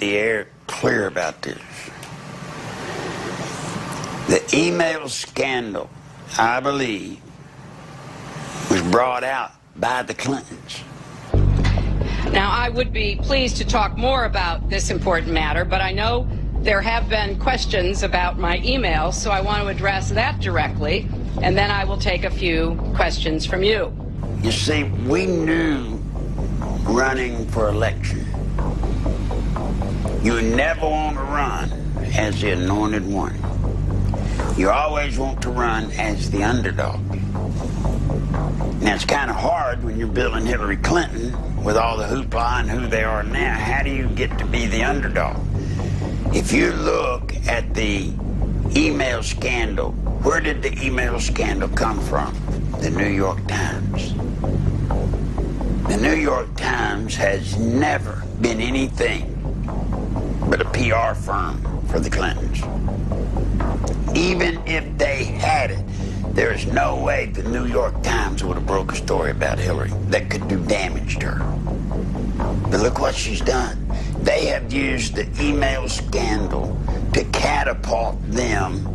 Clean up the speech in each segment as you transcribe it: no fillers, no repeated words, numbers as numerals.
The air clear about this. The email scandal, I believe, was brought out by the Clintons. Now, I would be pleased to talk more about this important matter, but I know there have been questions about my emails, so I want to address that directly, and then I will take a few questions from you. You see, we knew running for election, you never want to run as the anointed one. You always want to run as the underdog. Now, it's kind of hard when you're building Hillary Clinton with all the hoopla and who they are now. How do you get to be the underdog? If you look at the email scandal, where did the email scandal come from? The New York Times. The New York Times has never been anything but a PR firm for the Clintons. Even if they had it, there is no way the New York Times would have broke a story about Hillary that could do damage to her. But look what she's done. They have used the email scandal to catapult them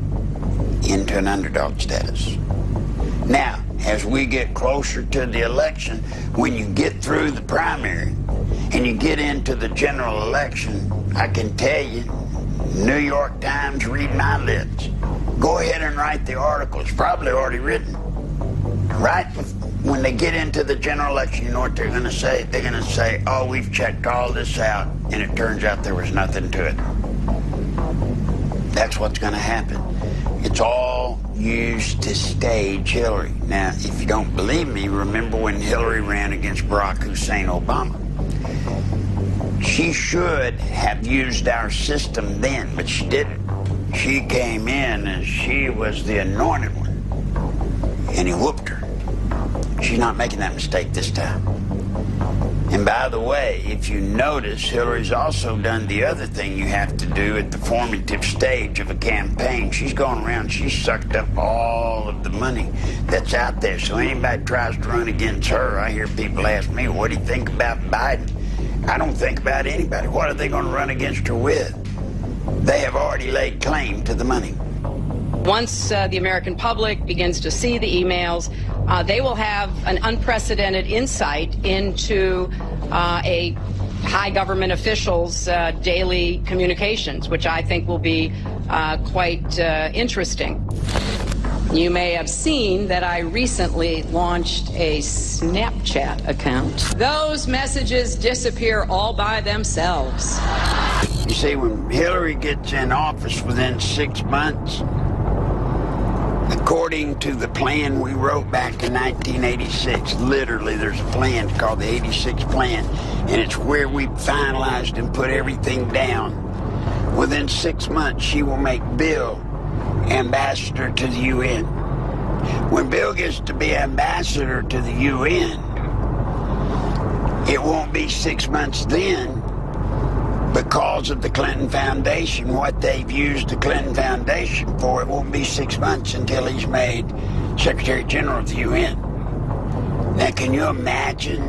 into an underdog status. Now, as we get closer to the election, when you get through the primary and you get into the general election, I can tell you, New York Times, read my lips. Go ahead and write the article. It's probably already written. Right when they get into the general election, you know what they're going to say? They're going to say, oh, we've checked all this out, and it turns out there was nothing to it. That's what's going to happen. It's all used to stage Hillary. Now, if you don't believe me, remember when Hillary ran against Barack Hussein Obama. She should have used our system then, but she didn't. She came in and she was the anointed one, and he whooped her. She's not making that mistake this time. And by the way, if you notice, Hillary's also done the other thing you have to do at the formative stage of a campaign. She's gone around, she's sucked up all of the money that's out there. So anybody tries to run against her, I hear people ask me, what do you think about Biden? I don't think about anybody. What are they going to run against her with? They have already laid claim to the money. Once the American public begins to see the emails, they will have an unprecedented insight into a high government official's daily communications, which I think will be quite interesting. You may have seen that I recently launched a Snapchat account. Those messages disappear all by themselves. You see, when Hillary gets in office within 6 months, according to the plan we wrote back in 1986, literally there's a plan called the 86 Plan, and it's where we finalized and put everything down. Within 6 months, she will make Bill ambassador to the UN. When Bill gets to be ambassador to the UN, it won't be 6 months then because of the Clinton Foundation, what they've used the Clinton Foundation for. It won't be 6 months until he's made Secretary General of the UN. Now, can you imagine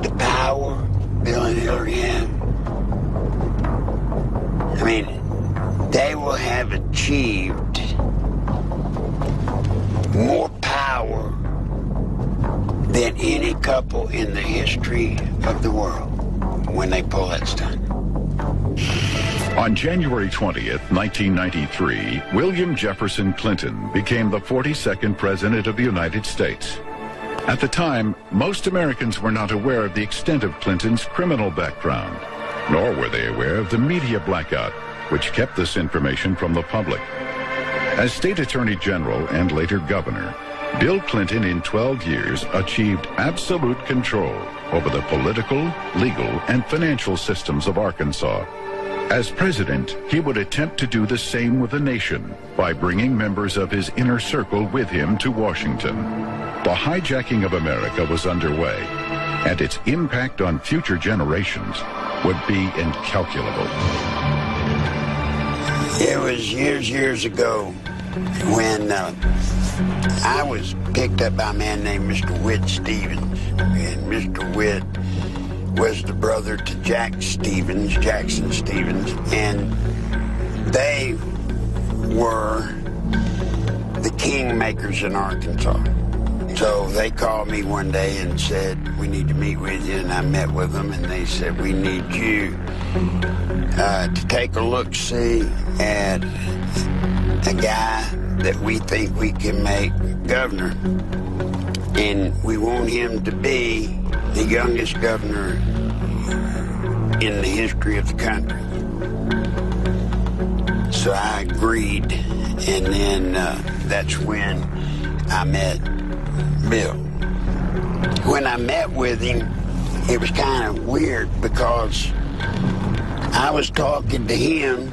the power Bill and Hillary have? I mean, they will have achieved more power than any couple in the history of the world when they pull that stunt. On January 20th, 1993, William Jefferson Clinton became the 42nd President of the United States. At the time, most Americans were not aware of the extent of Clinton's criminal background, nor were they aware of the media blackout, which kept this information from the public. As State Attorney General and later Governor, Bill Clinton in 12 years achieved absolute control over the political, legal, and financial systems of Arkansas. As president, he would attempt to do the same with the nation by bringing members of his inner circle with him to Washington. The hijacking of America was underway, and its impact on future generations would be incalculable. It was years ago when I was picked up by a man named Mr. Whit Stevens. And Mr. Whit was the brother to Jackson Stevens, and they were the kingmakers in Arkansas. So they called me one day and said, we need to meet with you, and I met with them, and they said, we need you to take a look-see at a guy that we think we can make governor, and we want him to be the youngest governor in the history of the country. So I agreed, and then that's when I met Bill. When I met with him, it was kind of weird because I was talking to him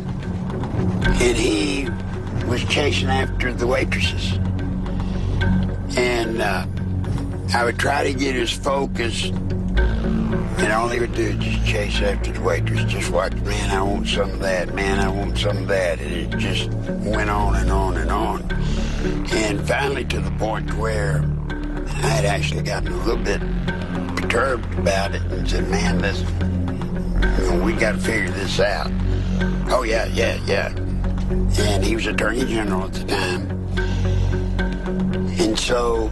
and he was chasing after the waitresses. And I would try to get his focus, and all he would do is just chase after the waitress. Just watch, man, I want some of that, man, I want some of that. And it just went on and on and on. And finally to the point where I had actually gotten a little bit perturbed about it and said, man, we got to figure this out. Oh, yeah. And he was Attorney General at the time. And so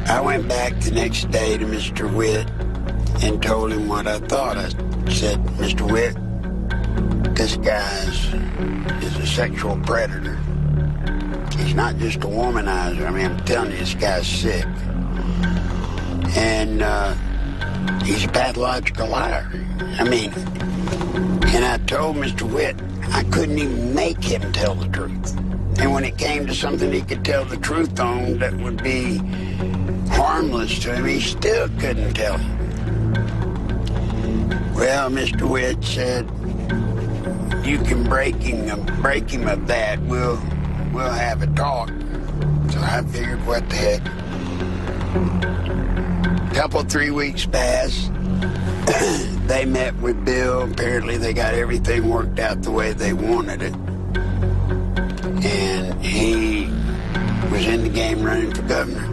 I went back the next day to Mr. Witt and told him what I thought. I said, Mr. Witt, this guy is a sexual predator. He's not just a womanizer. I mean, I'm telling you, this guy's sick. And he's a pathological liar. I mean, and I told Mr. Witt I couldn't even make him tell the truth. And when it came to something he could tell the truth on that would be harmless to him, he still couldn't tell him. Well, Mr. Witt said, you can break him of that. We'll have a talk. So I figured, what the heck. Couple, 3 weeks passed. They met with Bill. Apparently they got everything worked out the way they wanted it. And he was in the game running for governor.